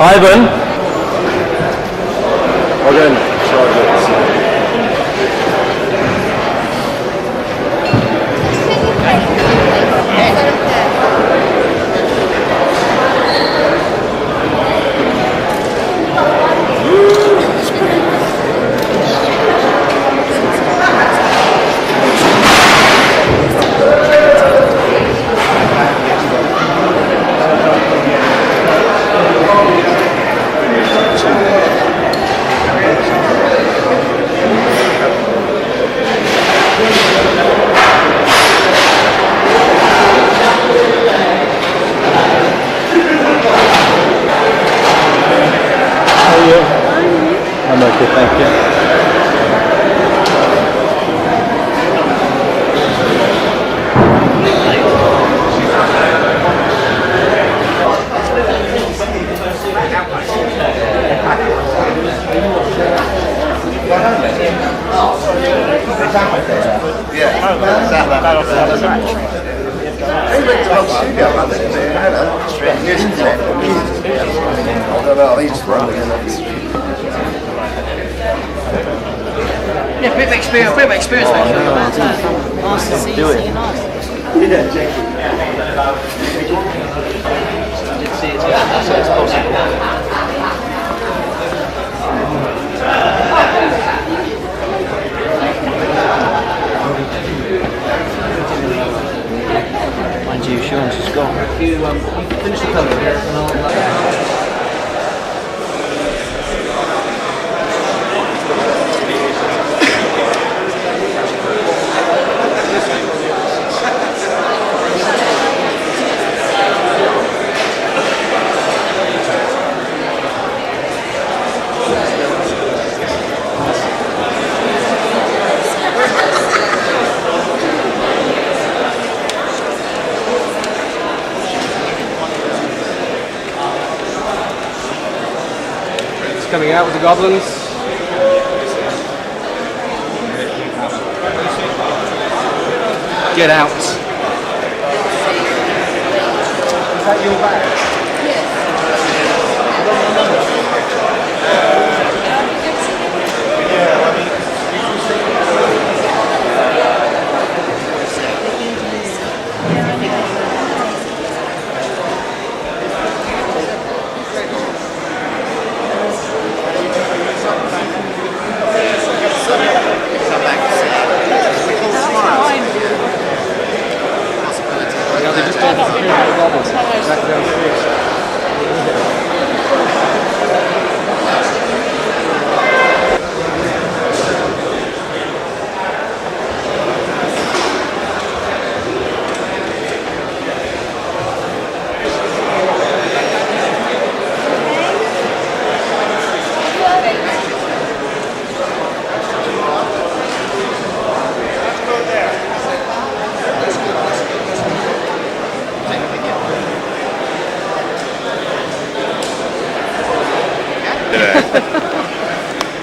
Ivan. I'll go and charge it. I'm okay, thank you. Yeah, bit of experience, mate. Nice to see you. Nice. Mind you, Sean's just gone. You finish the colour here and I'll... Coming out with the goblins. Get out. Is that your bag?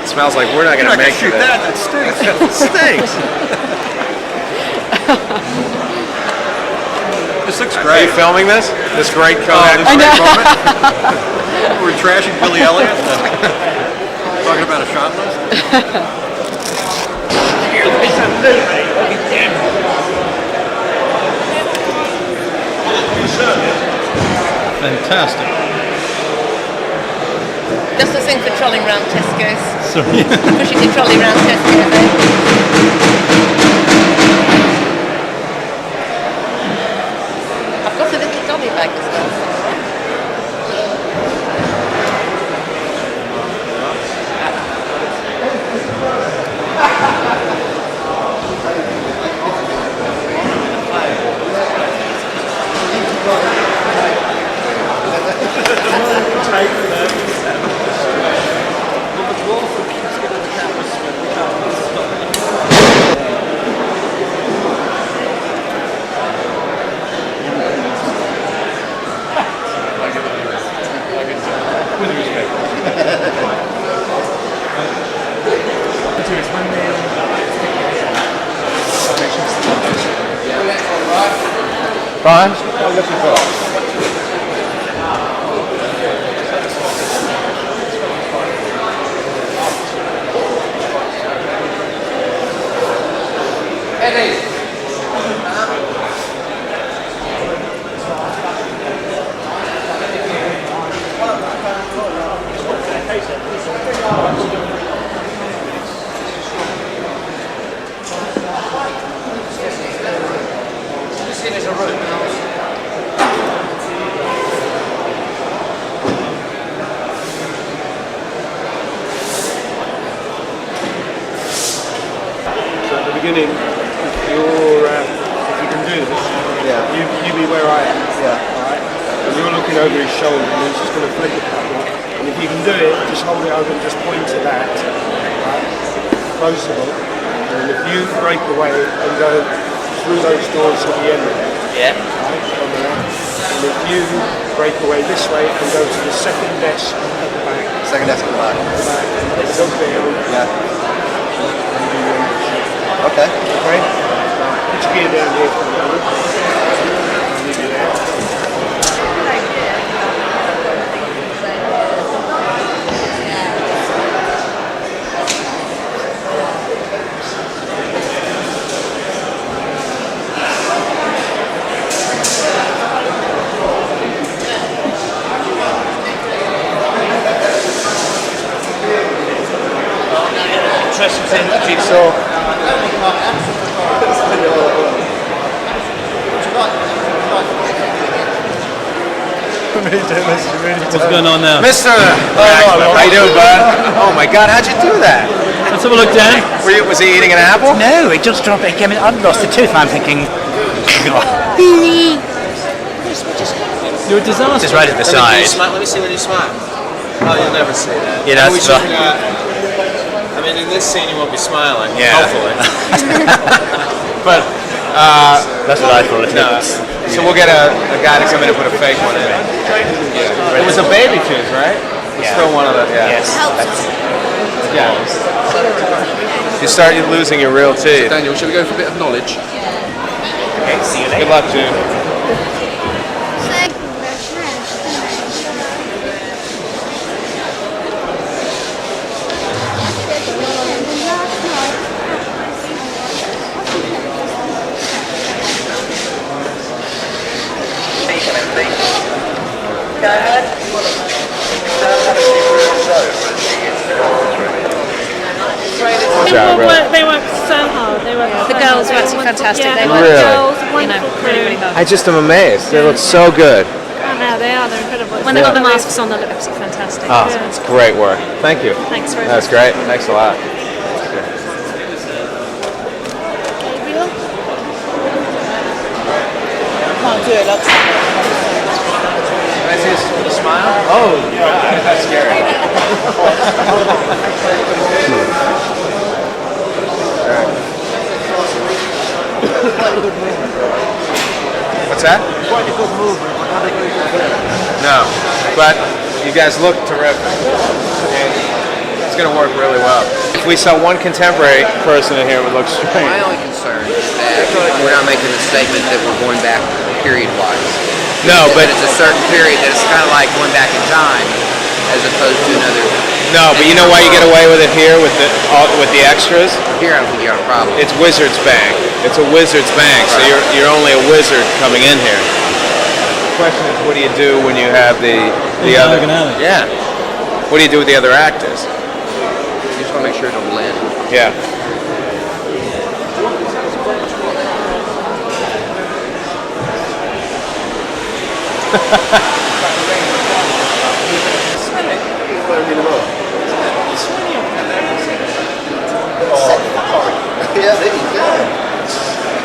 Smells like we're not going to make it. That stinks. It stinks. This looks Are great. you filming this? This great I moment? know. We're trashing Billy Elliot. Talking about a shot list. Fantastic. Just a thing for trolling around Tesco's. Sorry. Pushing the trolley around Tesco's. I've got a little dolly bag as well. Brian, what are you looking for? shoulder, and he's just going to flick it that way. And if you can do it, just hold it over and just point to that. Right? Close the book. And if you break away and go through those doors at the end of it, Yeah. right, on the left, and if you break away this way and go to the second desk at the back, Second desk at the back. and go down, Yeah. and do your Univers. Okay. Okay? Put your gear down here for a moment. Leave it there. Interesting thing to jigsaw. What's going on now? Mr. How you doing, bud? Oh my God, how'd you do that? Let's have a look, Dan. Was he eating an apple? No, it just dropped. It came in. I've lost a tooth. And I'm thinking. You're a disaster. Just right at the side. Let me see when you smile. Oh, you'll never see that. Yeah, that's right. I mean, in this scene, you won't be smiling. Yeah. Hopefully. But That's what I thought. no. So we'll get a guy to come in and put a fake one in. Yeah. It was a baby tooth, right? It's still one of the. Yeah. Yes. Yeah. You start losing your real teeth. Daniel, shall we go for a bit of knowledge? Okay, see you Good later. luck, June. They worked so hard. They worked. The girls were actually fantastic. Yeah, They the were, Really? girls, you know, wonderful really, crew. really hard. I just am amazed. They look so good. I know they are. They're incredible. When they got the masks on, they looked absolutely fantastic. Oh, it's great work. Thank you. Thanks very That's much. great. Thanks a lot. Can I see a smile? Oh, God, that's scary. What's that? No, but you guys look terrific. And it's going to work really well. If we saw one contemporary person in here, it would look My strange. only concern is that we're not making a statement that we're going back period-wise. No, but But it's a certain period that it's kind of like going back in time as opposed to another. no, but you know why you get away with it here with the extras? Here, I don't think you got a problem. It's Wizard's Bank. It's a Wizard's Bank, so you're only a wizard coming in here. The question is, what do you do when you have the other? Yeah. What do you do with the other actors? You just want to make sure it don't blend. Yeah. Yeah, there you go.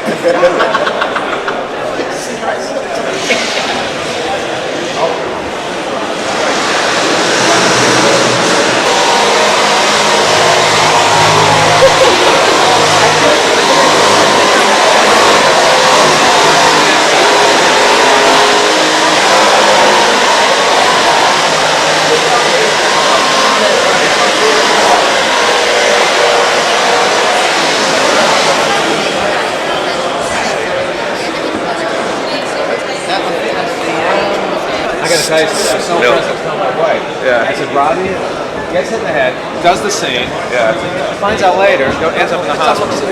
I gotta tell you something. I was so impressed. I was telling my wife. Yeah. I said, Robbie gets hit in the head, does the scene, finds out later, ends up in the hospital. I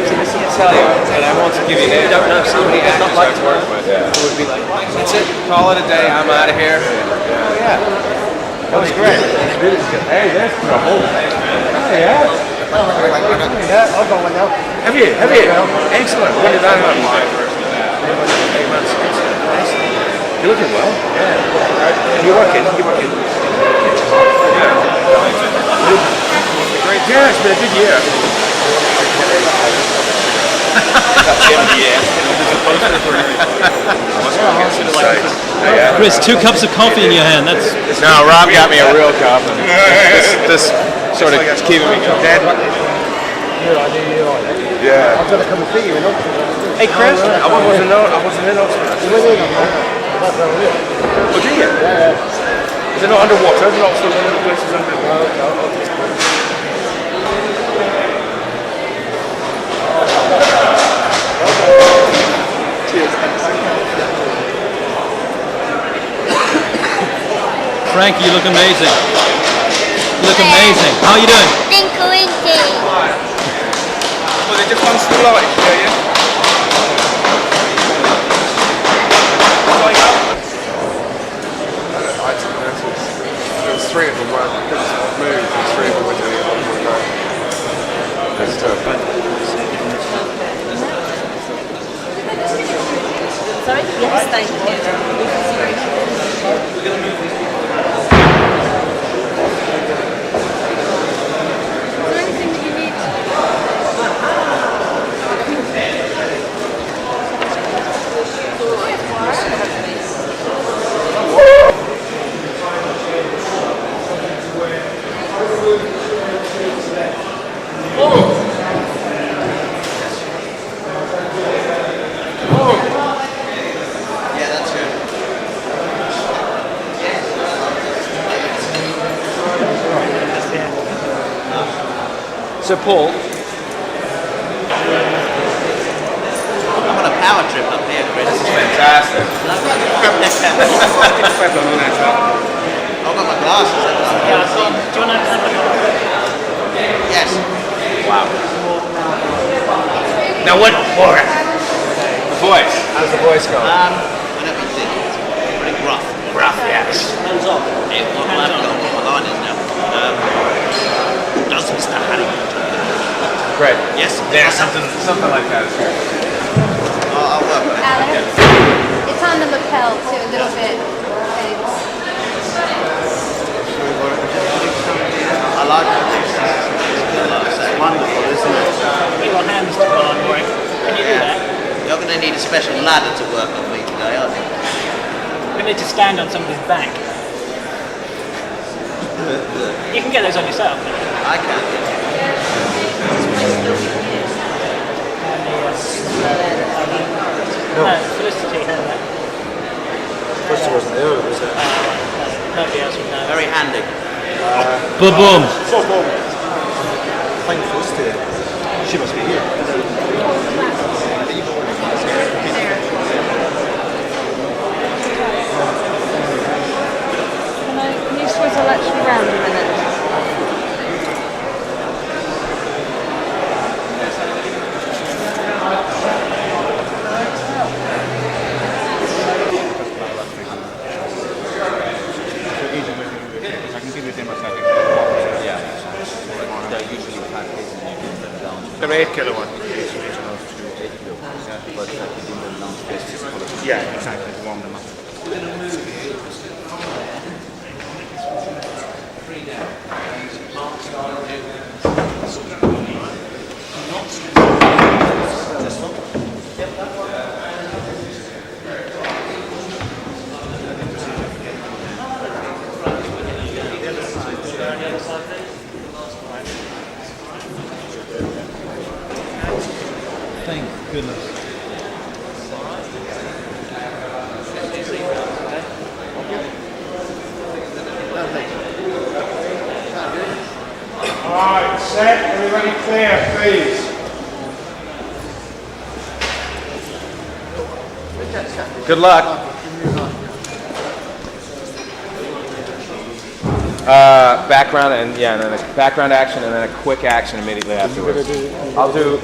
tell you, and I won't give you names. Don't know so many actors I've worked with who would be like, that's it, call it a day, I'm out of here. Oh yeah, that was great. Hey, there's the whole thing. Oh yeah. Yeah, I'll go one now. Have you? Excellent. When did that happen? My version of that. 8 months. Excellent. You're looking well. Yeah. You're working. Yeah. Great. Yeah, it's been a good year. Chris, 2 cups of coffee in your hand. That's No, Rob got me a real cup. And this sort of keeping me going. Yeah. I've got to come and see you in Oxford. Hey, Chris, I wasn't in Oxford. Oh, do you? Yeah. Is it not underwater? Is it not still one of the places underwater? Frank, you look amazing. You look amazing. How are you doing? Well, they just want to light, yeah. There was 3 of them were moved, and 3 of them were doing it on one day. That's tough. Sorry? Yes, thank you. So, Paul, I'm on a power trip up here, Chris. this is fantastic. I've got my glasses. Do you want to have a Yes. Wow. Now what? The voice. How's the voice go? Whenever you think it's pretty gruff. Rough, yes. Hands off. I haven't got what my line is now. Does Mr. Harry? Great. Yes. Yeah, something like that is good. I'll work on it. Alex, it's on the lapel too, a little bit. I like it. It's wonderful, isn't it? You've got hands to go on, Warwick. Can you do that? You're going to need a special ladder to work on me today, aren't you? We need to stand on somebody's back. You can get those on yourself. I can. No, Felicity had that. Felicity wasn't there, was it? Nobody else would know. Very handy. Boom, boom. I think Felicity. She must be here. Can you swizzle actually round a minute? The 8 kilo one. Yeah, exactly. To warm them up. Thank goodness. Alright, set, everybody clear, please. Good luck. Background and then a background action and then a quick action immediately afterwards. I'll do.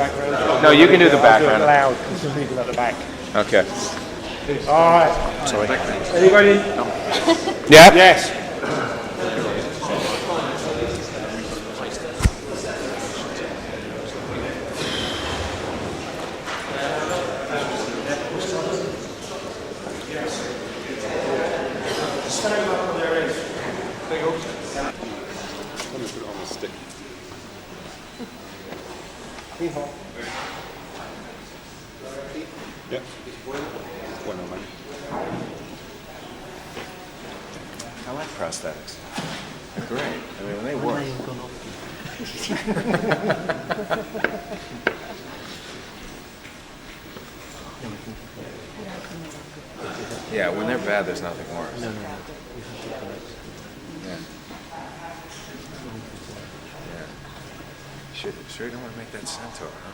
No, you can do the background. Loud, because there's people at the back. Okay. Alright. Sorry. Anybody? Yeah. Yes. comics. They're great. I mean, when they work. Yeah, when they're bad, there's nothing worse. Yeah. Yeah. Sure you don't want to make that centaur, huh?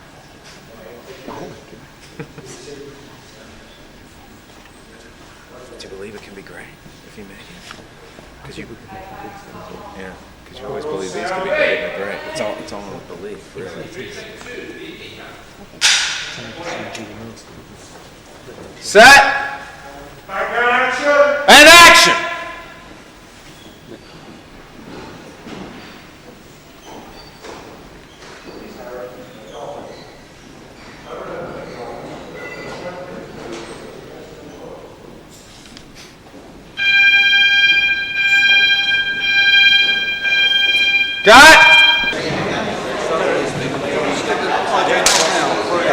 Do you believe it can be great if you make it? Because you always believe these can be great and they're great. It's all in belief, really. Set! And action! Got it?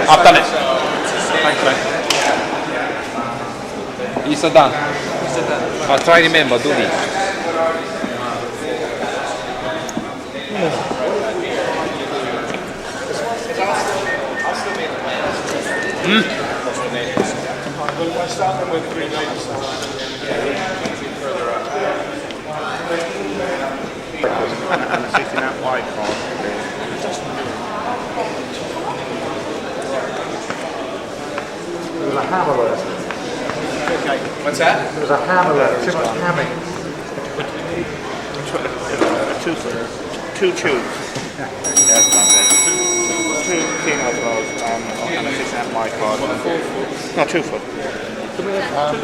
I've done it. Thanks, mate. Isa done. I'll try to remember, do this. We'll start them with Gringotts. That white card. There was a hammer there. Okay. What's that? There was a hammer there. Too much hamming. Two tubes. Yes, two keynote rolls and a 6-amp white card. No, 2 foot. Can we have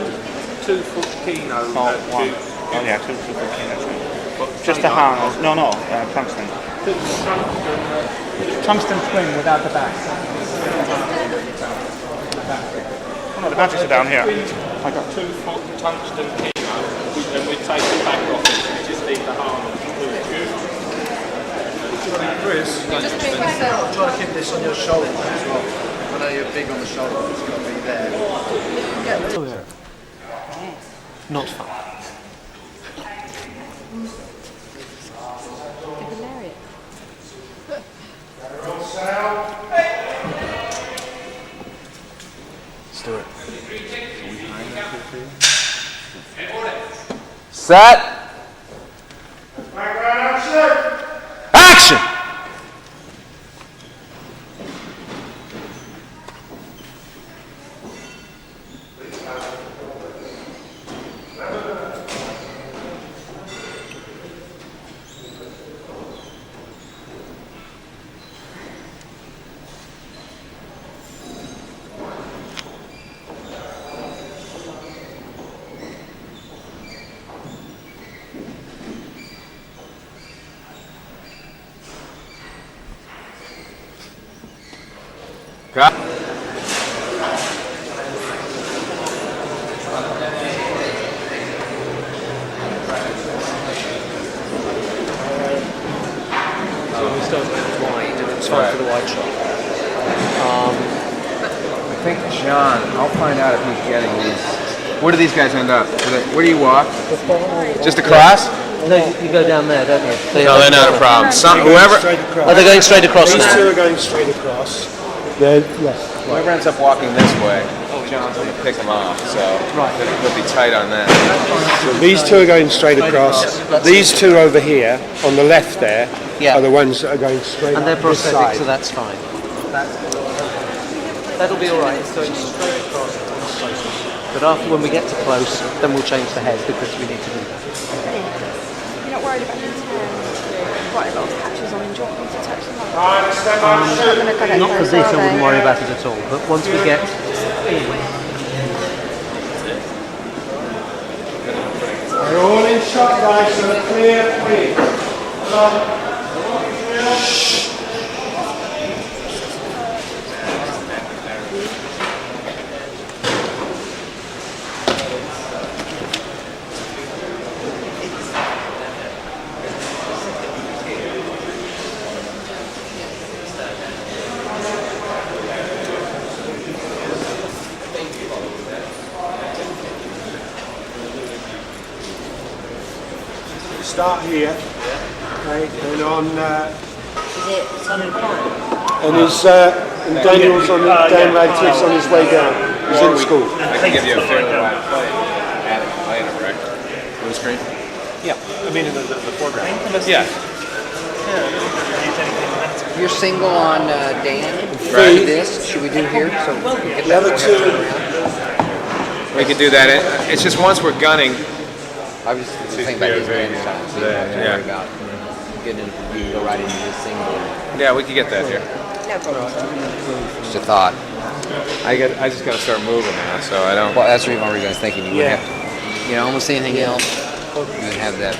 2 foot keynote? Oh, one. Oh yeah, 2 foot keynote. Just a harness. No, tungsten. Tungsten twin without the back. Oh no, the batteries are down here. I got 2 foot tungsten keynote, and we take the back off it. We just need the harness. Chris, try to keep this on your shoulder as well. I know you're big on the shoulder, but it's got to be there. Not fun. Stuart. Set. Action! Got it. For the wide shot. I think John, I'll find out if he's getting these. Where do these guys end up? Where do you walk? Just across? No, you go down there, don't you? No, they're not a problem. Whoever going straight across These now? two are going straight across. Whoever ends up walking this way, John's going to pick them off, so he'll be tight on that. So these two are going straight across. These two over here, on the left there, are the ones that are going straight And they're up this prosthetic, side. so that's fine. That'll be alright, it's going straight across. But after, when we get to close, then we'll change the head because we need to do that. You're not worried about him tearing quite a lot of patches on him. Do you want me to touch them up? Not for this, I wouldn't worry about it at all. But once we get They're all in shot, guys, so clear, please. start here. Okay, and on. Is it Sun and Pond? And Daniel's on Dan Radcliffe's on his way down. He's in school. I can give you a fairly wide plate. Add it later, right? Blue screen? Yeah, I mean in the foreground. Yeah. You're single on Dan. Right. This should we do here? So we can get The other two. We could do that. It's just once we're gunning. I was thinking about these grand signs. So you don't have to worry about getting into the view, go right into this single. Yeah, we could get that here. Just a thought. I just got to start moving now, so I don't. Well, that's the reason I was thinking you wouldn't have to, almost anything else. You would have that. I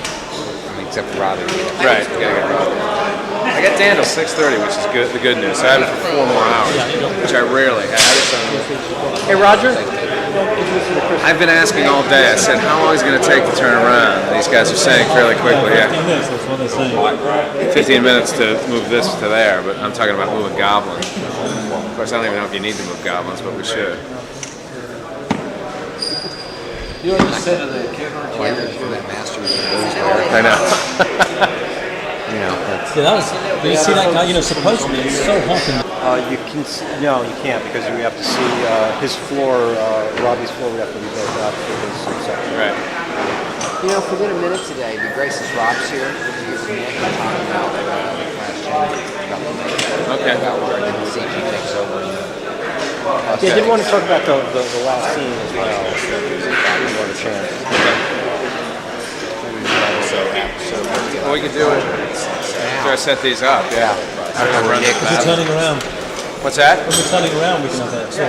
mean, except for Robbie. Right. You gotta get Robbie. I got Dan till 6:30, which is good. The good news. I have it for 4 more hours, which I rarely have. Hey, Roger. I've been asking all day. I said, how long is it going to take to turn around? And these guys are saying fairly quickly, 15 minutes to move this to there, but I'm talking about moving goblins. Well, of course, I don't even know if you need to move goblins, but we should. You already said to the camera that master goes there. I know. That's... Yeah, that was. Did you see that guy? Supposedly it's so hot in the. You can no, you can't because we have to see his floor, Robbie's floor. We have to be built up for his section. Right. If we get a minute today, it'd be great since Rob's here. We'll talk about the last change. Okay. About where the CG takes over. Yeah, I did want to talk about the last scene as well. If you want a chance. Well, we could do it after I set these up. Yeah. If we're turning around. What's that? If we're turning around, we can have that too.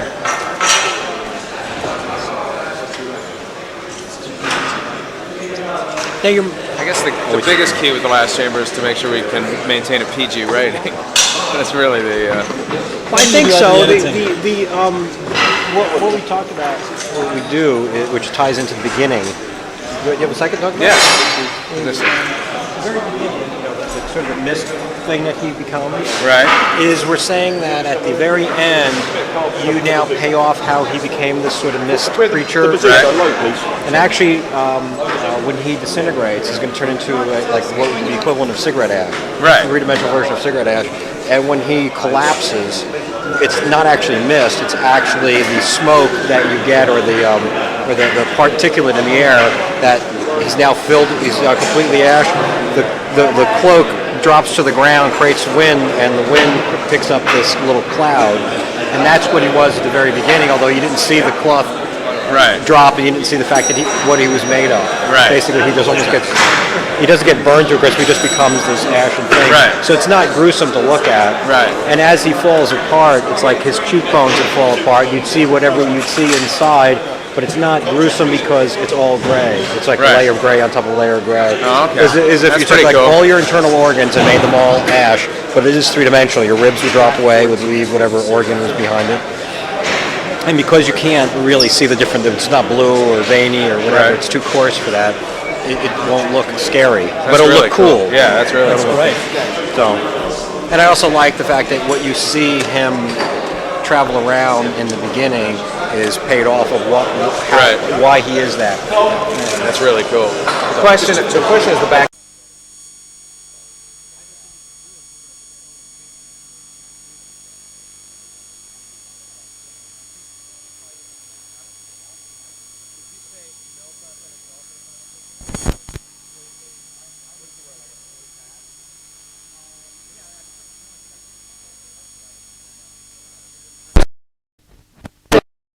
I guess the biggest key with the last chamber is to make sure we can maintain a PG rating. That's really the. I think so. What we talked about, what we do, which ties into the beginning. You have a second talk about? Yeah. The very beginning, the sort of mist thing that he becomes. Right. Is we're saying that at the very end, you now pay off how he became this sort of mist creature. Right. And actually, when he disintegrates, he's going to turn into like what would be the equivalent of cigarette ash. Right. A three-dimensional version of cigarette ash. And when he collapses, it's not actually mist. It's actually the smoke that you get, or the particulate in the air that is now filled. He's completely ash. The cloak drops to the ground, creates wind, and the wind picks up this little cloud. And that's what he was at the very beginning. Although you didn't see the cloth drop, and you didn't see the fact that what he was made of. Right. Basically, he doesn't get burned to a crisp. He just becomes this ashen thing. Right. So it's not gruesome to look at. Right. And as he falls apart, it's like his cheekbones would fall apart. You'd see whatever you'd see inside, but it's not gruesome because it's all gray. It's like a layer of gray on top of a layer of gray. Oh, okay. As if you took like all your internal organs and made them all ash, but it is three-dimensional. Your ribs would drop away, would leave whatever organ was behind it. And because you can't really see the difference, it's not blue or veiny or whatever, it's too coarse for that, it won't look scary. But it'll really look cool. Yeah, that's really cool. Great. So, and I also like the fact that what you see him travel around in the beginning is paid off of why he is that. That's really cool. The question is the back.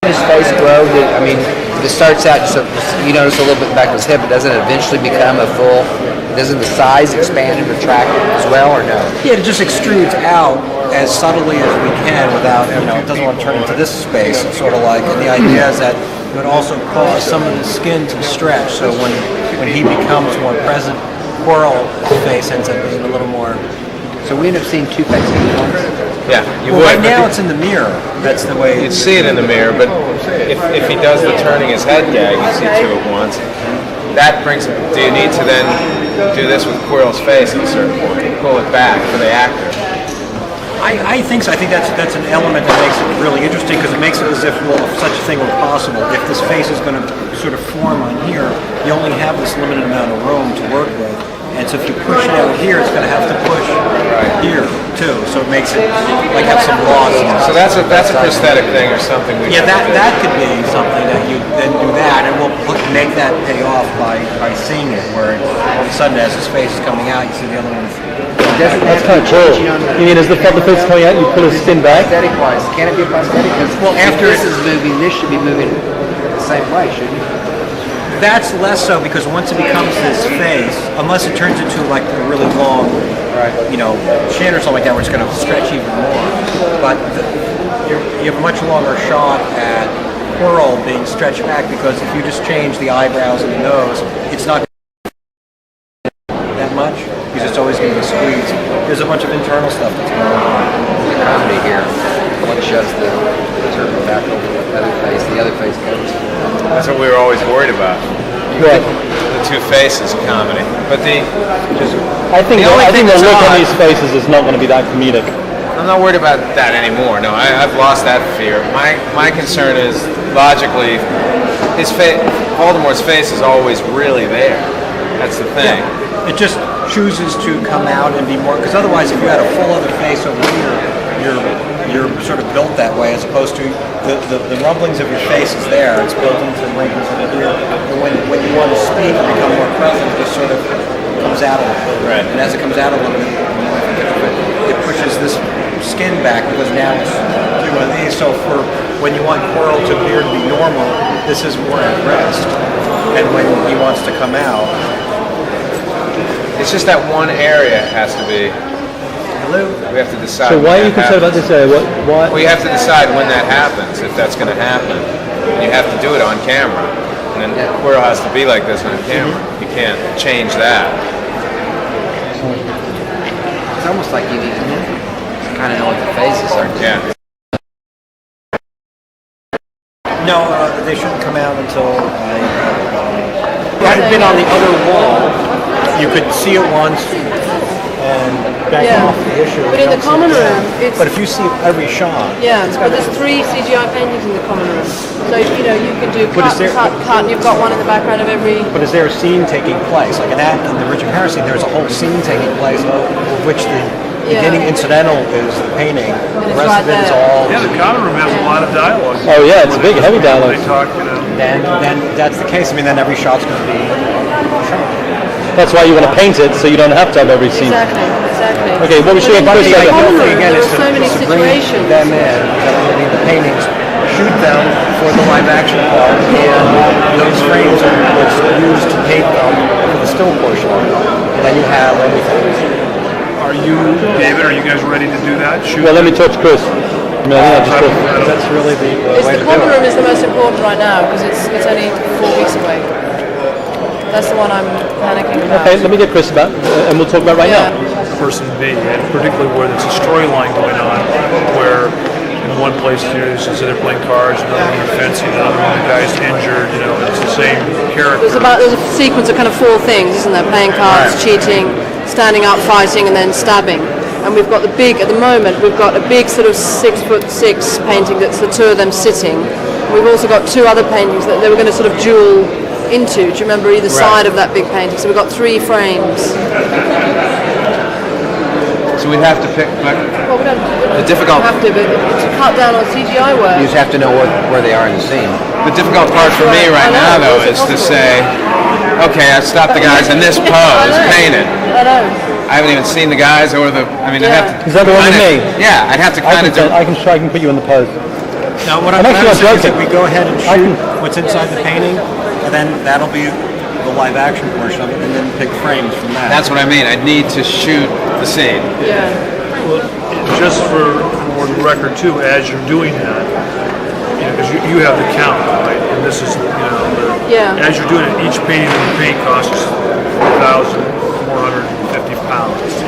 His face grow. It starts out just you notice a little bit back of his head, but doesn't it eventually become a full? Doesn't the size expand and retract as well, or no? Yeah, it just extrudes out as subtly as we can without, it doesn't want to turn into this space. It's sort of like, and the idea is that it would also cause some of the skin to stretch. So when he becomes more present, Quirrell's face ends up being a little more. So we end up seeing two faces at once. Yeah, you Well, would. right now it's in the mirror. That's the way. You'd see it in the mirror, but if he does the turning his head gag, you see two at once. That brings him. Do you need to then do this with Quirrell's face at a certain point? Pull it back for the actor. I think so. I think that's an element that makes it really interesting because it makes it as if, well, if such a thing were possible, if this face is going to sort of form on here, you only have this limited amount of room to work with. So if you push it out here, it's going to have to push here too. So it makes it like have some loss. So that's a prosthetic thing or something. Yeah, that could be something that you then do that, and we'll make that pay off by seeing it, where all of a sudden as his face is coming out, you see the other one's. That's kind of cool. You mean as the face coming out, you pull his skin back? Prosthetic wise, can it be a prosthetic? Because after this is moving, this should be moving the same way, shouldn't it? That's less so because once it becomes this face, unless it turns into like a really long, chin or something like that, where it's going to stretch even more. But you have a much longer shot at Quirrell being stretched back, because if you just change the eyebrows and the nose, it's not that much, because it's always going to be squeezed. There's a bunch of internal stuff that's going on. The comedy here, one shoves the turban back over the other face, the other face goes. That's what we were always worried about. What? The two faces comedy. But I think the look on these faces is not going to be that comedic. I'm not worried about that anymore. No, I've lost that fear. My concern is, logically, Voldemort's face is always really there. That's the thing. Yeah. It just chooses to come out and be more, because otherwise if you had a full other face over here, you're sort of built that way, as opposed to the rumblings of your face is there. It's built into the wrinkles over here. And when you want to speak and become more present, it just sort of comes out a little bit. Right. And as it comes out a little bit, it pushes this skin back, because now it's doing one of these. So for when you want Quirrell to appear to be normal, this is more at rest. And when he wants to come out, it's just that one area has to be. Hello? We have to decide. So why are you concerned about this area? Why? Well, you have to decide when that happens, if that's going to happen. And you have to do it on camera. And then Quirrell has to be like this on camera. You can't change that. It's almost like you need to kind of know what the faces are. Yeah. No, they shouldn't come out until had it been on the other wall, you could see it once and back off the issue. But in the common room, it's... But if you see every shot... Yeah, but there's 3 CGI paintings in the common room. So, you can do cut, and you've got one in the background of every... But is there a scene taking place? Like in the Richard Harris scene, there's a whole scene taking place, of which the beginning incidental is the painting. The rest of it is all... Yeah, the common room has a lot of dialogue. Oh yeah, it's a big, heavy dialogue. They talk, Then that's the case. I mean, then every shot's going to be shot. That's why you want to paint it, so you don't have to have every scene. Exactly. Okay, what was showing Chris The common room, again, there is are so many to bring situations. them in, the paintings, shoot them for the live action part, and those frames are what's used to paint them for the still portion. And then you have everything. David, are you guys ready to do that? Shoot. Well, let me touch Chris. That's really the way to The do common room it. is the most important right now, because it's only 4 weeks away. That's the one I'm panicking about. Okay, let me get Chris back, and we'll talk about right now. Person B, and particularly where there's a storyline going on, where in one place they're playing cards, another one they're fencing, another one the guy's injured. It's the same character. There's a sequence of kind of 4 things, isn't there? Playing cards, cheating, standing up, fighting, and then stabbing. And we've got at the moment, we've got a big sort of 6'6" painting that's the 2 of them sitting. We've also got 2 other paintings that they were going to sort of duel into. Do you remember either side of that big painting? So we've got 3 frames. So we'd have to pick. Well, we don't The difficult. have to, but to cut down on CGI work. You just have to know where they are in the scene. The difficult part for me right now, though, is to say, okay, I've stopped the guys in this pose, painted. I know. I haven't even seen the guys or the. I mean, I have to. Is that the one with me? Yeah, I'd have to kind of do. I can put you in the pose. Now, what I'm saying is that we go ahead and shoot what's inside the painting, and then that'll be the live action portion of it, and then pick frames from that. That's what I mean. I'd need to shoot the scene. Yeah. Well, just for the record too, as you're doing that, because you have the count, right? And this is, as you're doing it, each painting in the paint costs £4,450.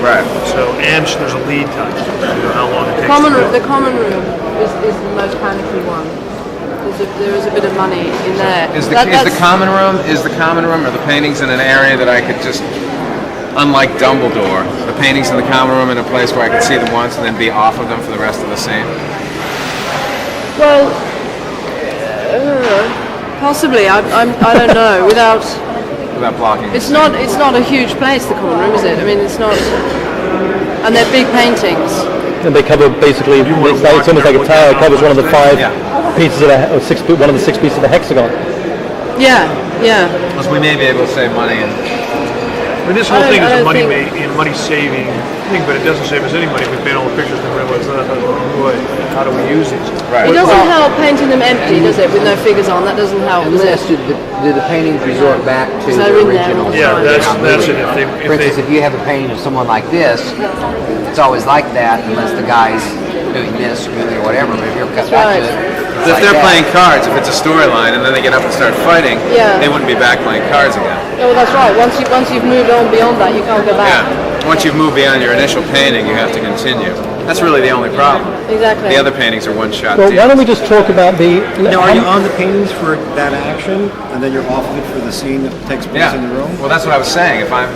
Right. So, and there's a lead time. How long it takes. The common room is the most panicky one. There is a bit of money in there. Is the common room or the paintings in an area that I could just, unlike Dumbledore, the paintings in the common room in a place where I could see them once and then be off of them for the rest of the scene? Well, possibly. I don't know. Without without blocking. It's not a huge place, the corner room, is it? I mean, it's not. And they're big paintings. And they cover basically, it's almost like a tower. It covers one of the five pieces of one of the 6 pieces of the hexagon. Yeah. Because we may be able to save money. I mean, this whole thing is a money saving thing, but it doesn't save us any money if we paint all the pictures and realize how do we use these? Right. It doesn't help painting them empty, does it, with no figures on? That doesn't help, does it? Unless do the paintings resort back to the original? Yeah, that's it. For instance, if you have a painting of someone like this, it's always like that unless the guy's doing this or doing whatever. But if you're cut back to it, But if they're playing cards, if it's a storyline, and then they get up and start fighting, Yeah. they wouldn't be back playing cards again. Oh, that's right. Once you've moved on beyond that, you can't go back. Yeah. Once you've moved beyond your initial painting, you have to continue. That's really the only problem. Exactly. The other paintings are one-shot Well, deals. why don't we just talk about the... Now, are you on the paintings for that action, and then you're off of it for the scene that takes place in the room? Well, that's what I was saying. If I'm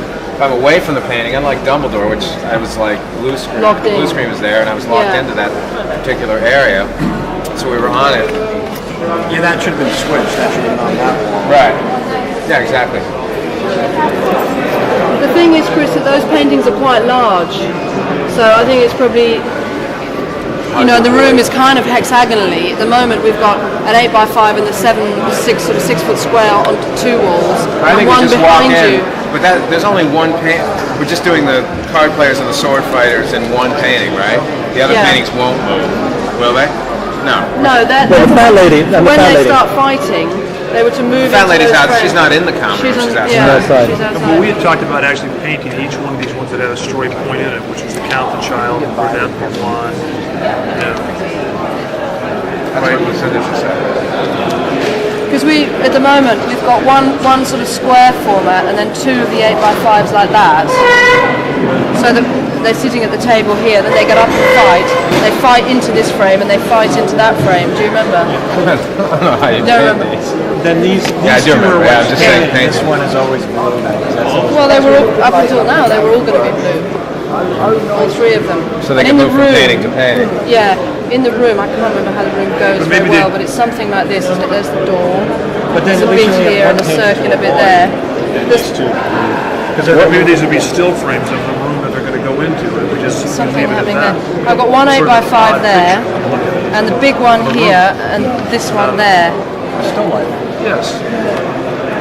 away from the painting, unlike Dumbledore, which I was like blue screen. Locked in. Blue screen was there, and I was locked into that particular area, so we were on it. Yeah, that should have been switched. That should have been on that wall. Right. Yeah, exactly. The thing is, Chris, that those paintings are quite large. So I think it's probably, the room is kind of hexagonally. At the moment, we've got an 8x5 and the 6 foot square on 2 walls, I think and one we just walk behind in, you. but there's only one paint. We're just doing the card players and the sword fighters in one painting, right? The other paintings won't move, will they? No. No, Well, the fat lady, when they start fighting, they were to move. The fat lady's into out. those She's not in the common room. She's outside. outside. She's outside. But we had talked about actually painting each one of these ones that had a story point in it, which was the Count the Child, Bernard Pavon. That's what we said. Because at the moment, we've got one sort of square format and then 2 of the 8x5s like that. So they're sitting at the table here, then they get up and fight. They fight into this frame and they fight into that frame. Do you remember? I don't know how you Don't paint these. Then these Yeah, I do two are remember. Yeah, I'm what's just saying painted. paint. This one is always blue. Well, they were all, up until now, they were all going to be blue. All 3 of them. So they And can in move the from room, painting to painting. Yeah, in the room, I can't remember how the room goes But very maybe well, but it's something like this, isn't it? There's the door, But then there's a at least bit you here have and a one circular bit there. There's Because maybe these would be still frames of the room that they're going to go into. If we just something leave it at happening that. there. I've got one Sort of 8x5 odd there, picture. and the big one here, and this one there. Still light. Yes.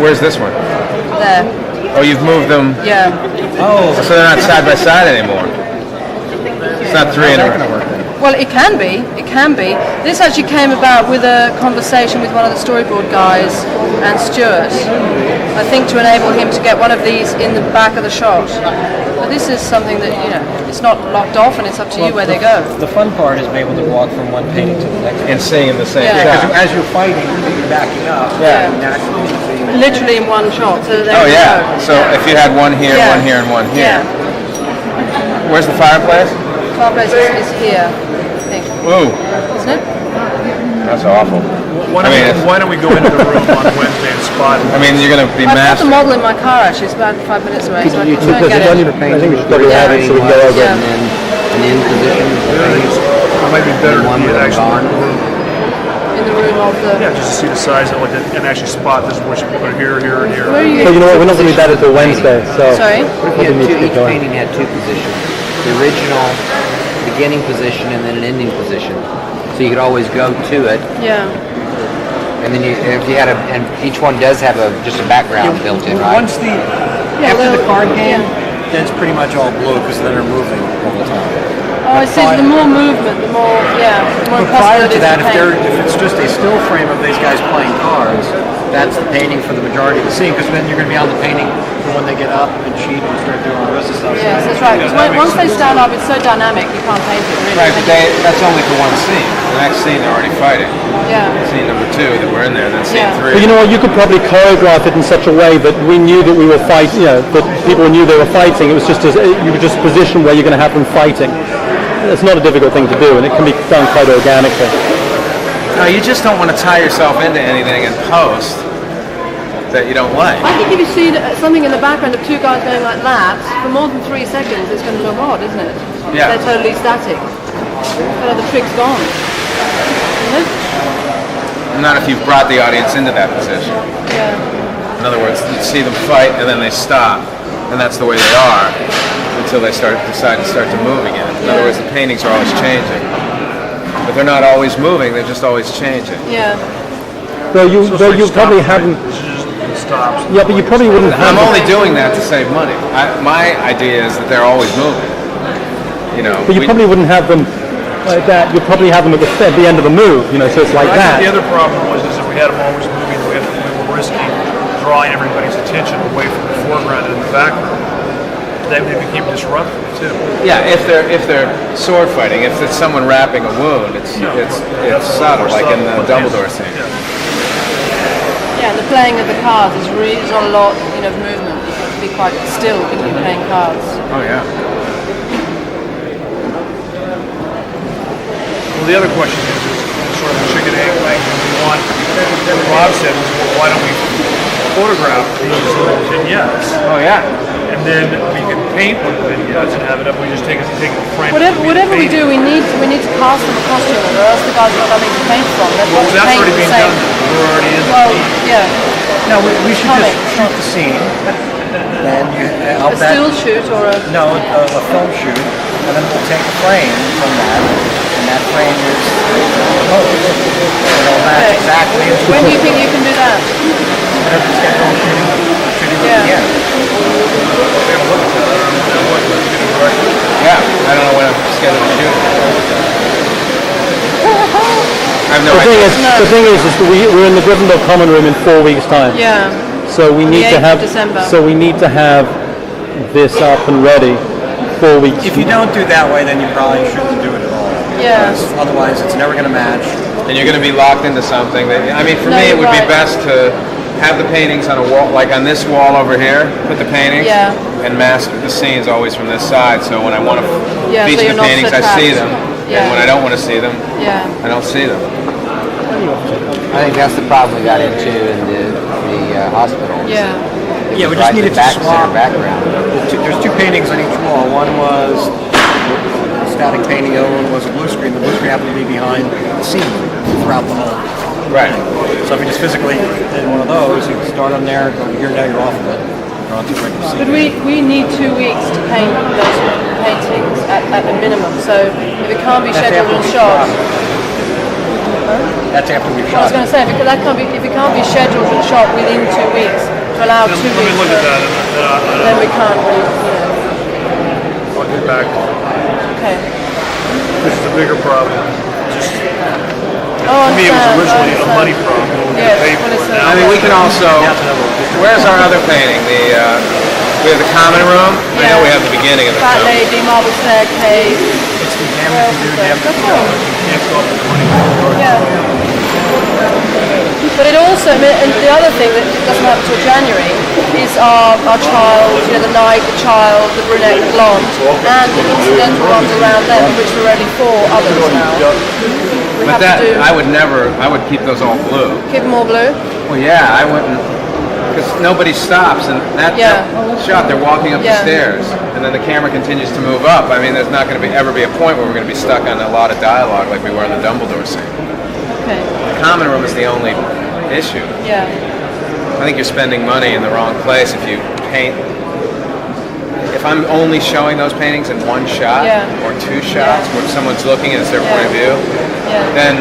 Where's this one? There. Oh, you've moved them. Yeah. Oh, so they're not side by side anymore. It's not 3 in a row. Well, it can be. It can be. This actually came about with a conversation with one of the storyboard guys and Stuart. I think to enable him to get one of these in the back of the shot. But this is something that, it's not locked off and it's up to you where they go. The fun part is being able to walk from one painting to the next. And seeing in the same Yeah. shot. As you're fighting, you're backing up. Yeah. Naturally, you see. Literally in one shot. So there Oh you yeah. go. So if you had one here, Yeah. one here, and one here. Yeah. Where's the fireplace? Fireplace is here, I think. Ooh, Isn't it? that's awful. Why don't we go into the room on Wednesday and spot it? I mean, you're gonna be I've got the master. model in my car actually. It's about 5 minutes away, so I You can took go and get the it. painting, I think we should probably have it so we can go over it. and then an in position. It might be better to One be with a actually barn. In the room of the. Yeah, just to see the size of it and actually spot this where she can put it here, here, and here. Where are you? But you know what, we're not going to do that until Wednesday, so... Sorry? What if you had each painting had 2 positions? The original beginning position and then an ending position. So you could always go to it, Yeah. and then if you had and each one does have just a background built in, right? Once after the card game, then it's pretty much all blue because then they're moving all the time. Oh, I see. The more movement, the more, the more But prior to possibilities that, to paint. if it's just a still frame of these guys playing cards, that's the painting for the majority of the scene, because then you're going to be on the painting for when they get up and cheat and start doing all the rest of the stuff. Yes, that's right. Because once they stand up, it's so dynamic, you can't paint it really. Right, but that's only for one scene. The next scene they're already fighting. Yeah. Scene number 2 that we're in there, then scene 3. But you know what, you could probably choreograph it in such a way that we knew that we were fighting, that people knew they were fighting. It was just, you were just positioned where you're going to have them fighting. It's not a difficult thing to do, and it can be done quite organically. No, you just don't want to tie yourself into anything in post that you don't like. I think if you see something in the background of 2 guys going like that, for more than 3 seconds, it's going to look odd, isn't it? Yeah. They're totally static. Kind of the trick's gone. Isn't it? Not if you've brought the audience into that position. Yeah. In other words, you see them fight and then they stop, and that's the way they are until they decide to start to move again. In other words, the paintings are always changing, but they're not always moving; they're just always changing. Yeah. Though you probably haven't. Stops. Yeah, but you probably wouldn't. I'm only doing that to save money. My idea is that they're always moving. You know. But you probably wouldn't have them like that. You'd probably have them at the end of the move. You know, so it's like I that. think the other problem was is that we had them always moving. We were risking drawing everybody's attention away from the foreground and the background. They became disruptive too. Yeah, if they're sword fighting, if it's someone wrapping a wound, it's subtle, like in the Dumbledore scene. Yeah, the playing of the cards is really not a lot, of movement. You have to be quite still when you're playing cards. Oh yeah. Well, the other question is sort of a chicken egg thing. We want, Rob said, was, well, why don't we photograph these little vignettes? Oh yeah. And then we can paint one of the vignettes and have it up. We just take a frame. Whatever we do, we need to cast them a costume, or else the guys are not having to paint from. That's already been done. We're already in. Well, yeah. No, we should just shoot the scene. Then A still shoot or a... No, a film shoot, and then we'll take a frame from that, and that frame is posed. It'll match exactly. When do you think you can do that? Whatever the schedule is shooting at the end. Yeah, I don't know when I'm scheduled to shoot. I have no idea. The thing is we're in the Gryffindor common room in 4 weeks' time. Yeah. So we need to have. December. So we need to have this up and ready 4 weeks. If you don't do that way, then you probably shouldn't do it at all. Yeah. Because otherwise, it's never going to match. And you're going to be locked into something that. I mean, for me, it would be best to have the paintings on a wall, like on this wall over here. Put the paintings. Yeah. And mask the scenes always from this side. So when I want to so feature you're the not paintings, so I see trapped. them. Yeah. And when I don't want to see them, I don't see them. I think that's the problem we got into in the hospital. Yeah. Yeah, we just Right, needed the to back swap. center background. There's two paintings on each wall. One was a static painting, the other one was a blue screen. The blue screen happened to be behind the scene throughout the whole. Right. So if you just physically did one of those, you start on there, go here, now you're off of it. You're onto the regular scene. But we need 2 weeks to paint those paintings at a minimum. So if it can't be scheduled and shot. That's after we've I was shot. going to say, because if it can't be scheduled and shot within 2 weeks, to allow 2 weeks. Let me look at that. Then we can't really, I'll get back. Okay. This is a bigger problem. Oh, For me, it was originally a money problem. Yes, Pay for it now. I mean, we can also. Where's our other painting? We have the common room. I know we have the beginning of the Fat film. Lady, Marble Staircase. It's the damage you do, damage That's you all. don't. Yeah. But it also, and the other thing that doesn't happen until January is our child, the knight, the child, the brunette, the blonde, and the incidental ones around them, which we're ready for others now. We But have to do, I would keep those all blue. keep them all blue. Well, yeah, I wouldn't, because nobody stops, and that shot, they're walking up the stairs, and then the camera continues to move up. I mean, there's not going to ever be a point where we're going to be stuck on a lot of dialogue like we were in the Dumbledore scene. Okay. The common room is the only issue. Yeah. I think you're spending money in the wrong place if you paint. If I'm only showing those paintings in one shot or 2 shots where someone's looking and it's their point of view, then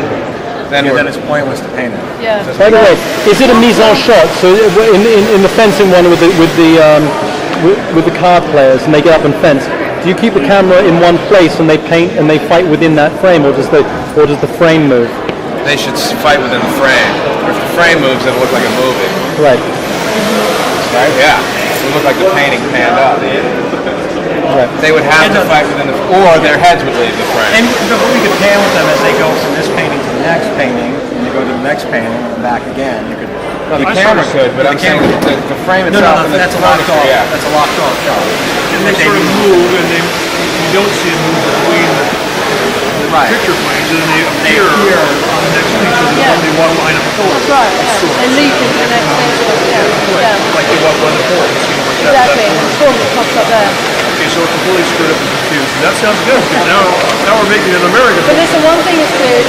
it's pointless to paint it. Yeah. By the way, is it a mise-en shot? So in the fencing one with the card players, and they get up and fence, do you keep the camera in one place and they paint and they fight within that frame, or does the frame move? they should fight within the frame. If the frame moves, it'll look like a movie. Right. Right? Yeah. It'll look like the painting panned up. Right. They would have to fight within the, or their heads would leave the frame. And we could pan with them as they go from this painting to the next painting, and they go to the next painting and back again. You could. Well, the camera could, but I'm saying the frame No, itself. that's a locked off. Yeah. That's a locked off shot. And they sort of move, and you don't see it move between the picture frames, and then they appear on the next picture. Yeah. They walk behind a pole. That's right. Yeah. They leap into the next thing. Yeah. Like they walk behind the pole. Exactly. And the storm just pops up there. Okay, so we're completely screwed up and confused. That sounds good. Now we're making it American. But listen, one thing is clear.